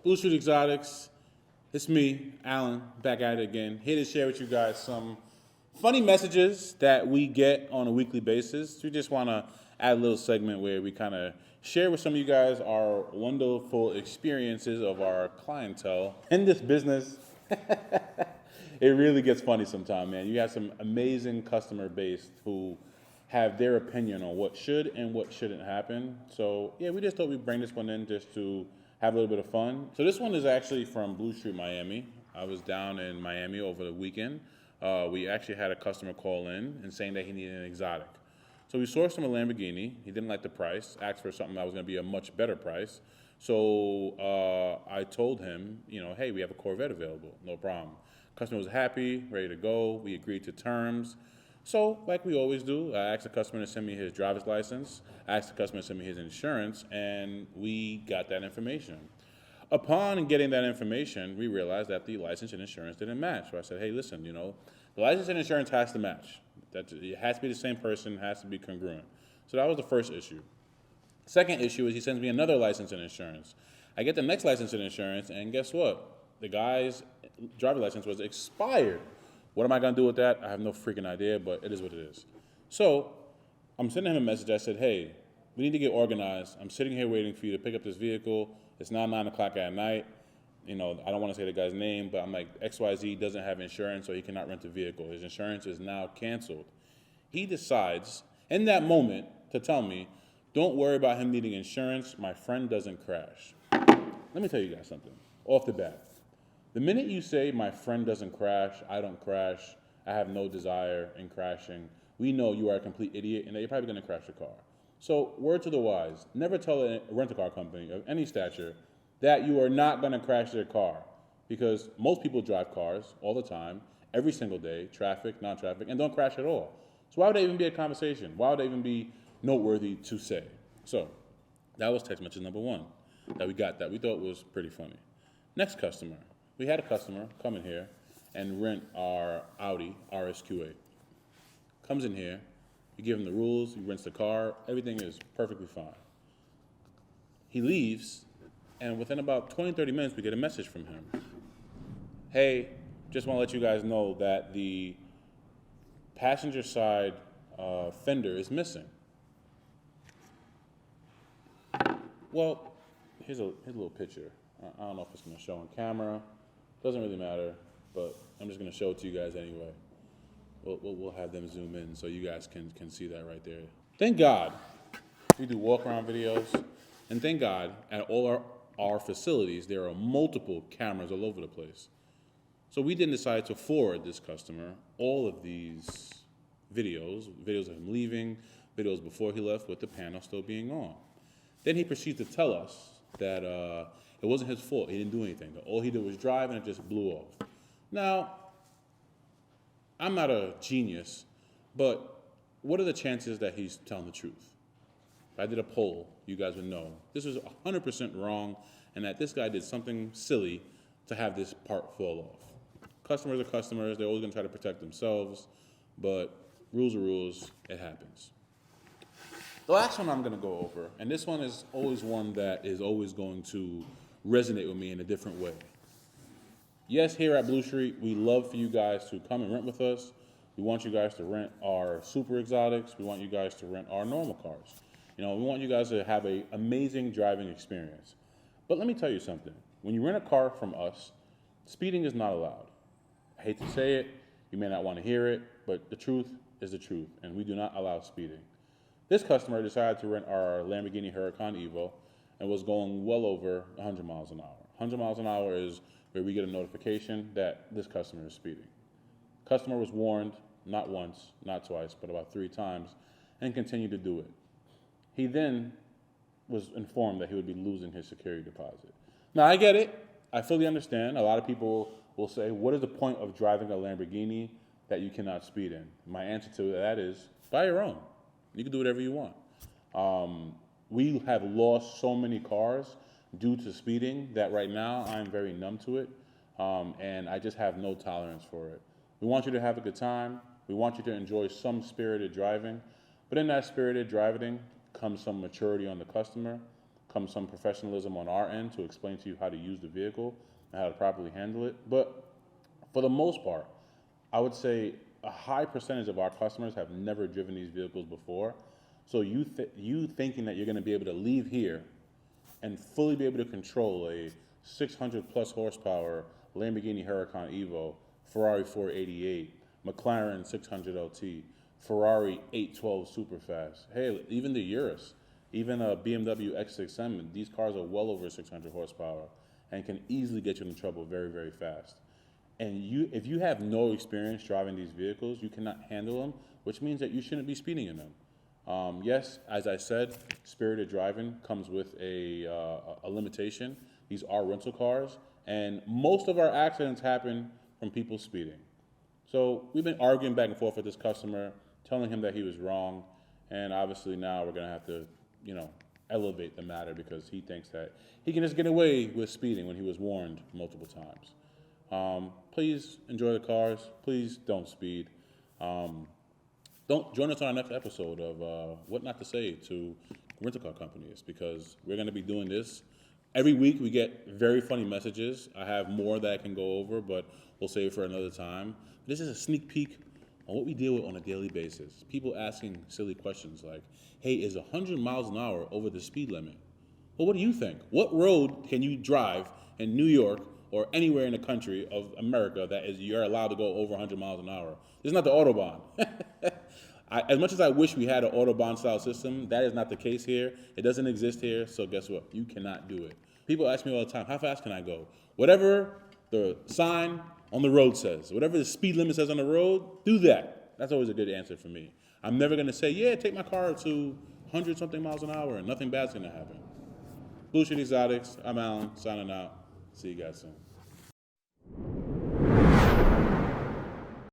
BluStreet Exotics. It's me, Alan, back at it again. Here to share with you guys some funny messages that we get on a weekly basis. We just want to add a little segment where we kind of share with some of you guys our wonderful experiences of our clientele in this business. It really gets funny sometimes, man. You have some amazing customer base who have their opinion on what should and what shouldn't happen. So yeah, we just thought we'd bring this one in just to have a little bit of fun. So this one is actually from BluStreet, Miami. I was down in Miami over the weekend. We actually had a customer call in and saying that he needed an exotic. So we sourced him a Lamborghini. He didn't like the price, asked for something that was going to be a much better price. So I told him, hey, we have a Corvette available, no problem. Customer was happy, ready to go. We agreed to terms. So, like we always do, I asked the customer to send me his driver's license. I asked the customer to send me his insurance, and we got that information. Upon getting that information, we realized that the license and insurance didn't match. So I said, hey, listen, the license and insurance has to match. It has to be the same person, has to be congruent. So that was the first issue. Second issue is he sends me another license and insurance. I get the next license and insurance, and guess what? The guy's driver's license was expired. What am I going to do with that? I have no freaking idea, but it is what it is. So I'm sending him a message. I said, hey, we need to get organized. I'm sitting here waiting for you to pick up this vehicle. It's now 9 o'clock at night. I don't want to say the guy's name, but I'm like, XYZ doesn't have insurance, so he cannot rent the vehicle. His insurance is now canceled. He decides in that moment to tell me, don't worry about him needing insurance. My friend doesn't crash. Let me tell you guys something off the bat. The minute you say my friend doesn't crash, I don't crash, I have no desire in crashing, we know you are a complete idiot and that you're probably going to crash your car. So word to the wise, never tell a rental car company of any stature that you are not going to crash their car, because most people drive cars all the time, every single day, traffic, non-traffic, and don't crash at all. So why would that even be a conversation? Why would that even be noteworthy to say? So that was text message number one that we got that we thought was pretty funny. Next customer. We had a customer come in here and rent our Audi RSQ8. Comes in here, you give him the rules, he rents the car, everything is perfectly fine. He leaves, and within about 20, 30 minutes, we get a message from him. Hey, just want to let you guys know that the passenger side fender is missing. Well, here's a little picture. I don't know if it's going to show on camera. Doesn't really matter, but I'm just going to show it to you guys anyway. We'll have them zoom in so you guys can see that right there. Thank God we do walk-around videos, and thank God at all our facilities there are multiple cameras all over the place. So we then decided to forward this customer all of these videos of him leaving, videos before he left with the panel still being on. Then he proceeds to tell us that it wasn't his fault. He didn't do anything. All he did was drive, and it just blew off. Now, I'm not a genius, but what are the chances that he's telling the truth? If I did a poll, you guys would know. This is 100% wrong, and that this guy did something silly to have this part fall off. Customers are customers. They're always going to try to protect themselves, but rules are rules. It happens. The last one I'm going to go over, and this one is always one that is always going to resonate with me in a different way. Yes, here at BluStreet, we love for you guys to come and rent with us. We want you guys to rent our super exotics. We want you guys to rent our normal cars. We want you guys to have an amazing driving experience. But let me tell you something. When you rent a car from us, speeding is not allowed. I hate to say it. You may not want to hear it, but the truth is the truth, and we do not allow speeding. This customer decided to rent our Lamborghini Huracan Evo and was going well over 100 miles an hour. 100 miles an hour is where we get a notification that this customer is speeding. Customer was warned, not once, not twice, but about 3 times, and continued to do it. He then was informed that he would be losing his security deposit. Now, I get it. I fully understand. A lot of people will say, what is the point of driving a Lamborghini that you cannot speed in? My answer to that is, buy your own. You can do whatever you want. We have lost so many cars due to speeding that right now I'm very numb to it, and I just have no tolerance for it. We want you to have a good time. We want you to enjoy some spirited driving, but in that spirited driving comes some maturity on the customer, comes some professionalism on our end to explain to you how to use the vehicle and how to properly handle it. But for the most part, I would say a high percentage of our customers have never driven these vehicles before. So you thinking that you're going to be able to leave here and fully be able to control a 600 plus horsepower Lamborghini Huracan Evo, Ferrari 488, McLaren 600 LT, Ferrari 812 Superfast, hey, even the Urus, even a BMW X6M, these cars are well over 600 horsepower and can easily get you in trouble very, very fast. And if you have no experience driving these vehicles, you cannot handle them, which means that you shouldn't be speeding in them. Yes, as I said, spirited driving comes with a limitation. These are rental cars, and most of our accidents happen from people speeding. So we've been arguing back and forth with this customer, telling him that he was wrong, and obviously now we're going to have to, elevate the matter because he thinks that he can just get away with speeding when he was warned multiple times. Please enjoy the cars. Please don't speed. Don't join us on our next episode of What Not to Say to Rental Car Companies, because we're going to be doing this. Every week we get very funny messages. I have more that I can go over, but we'll save it for another time. This is a sneak peek on what we deal with on a daily basis. People asking silly questions like, hey, is 100 miles an hour over the speed limit? Well, what do you think? What road can you drive in New York or anywhere in the country of America that you're allowed to go over 100 miles an hour? This is not the Autobahn. As much as I wish we had an Autobahn style system, that is not the case here. It doesn't exist here, so guess what? You cannot do it. People ask me all the time, how fast can I go? Whatever the sign on the road says, whatever the speed limit says on the road, do that. That's always a good answer for me. I'm never going to say, yeah, take my car to 100-something miles an hour and nothing bad's going to happen. BluStreet Exotics, I'm Alan, signing out. See you guys soon.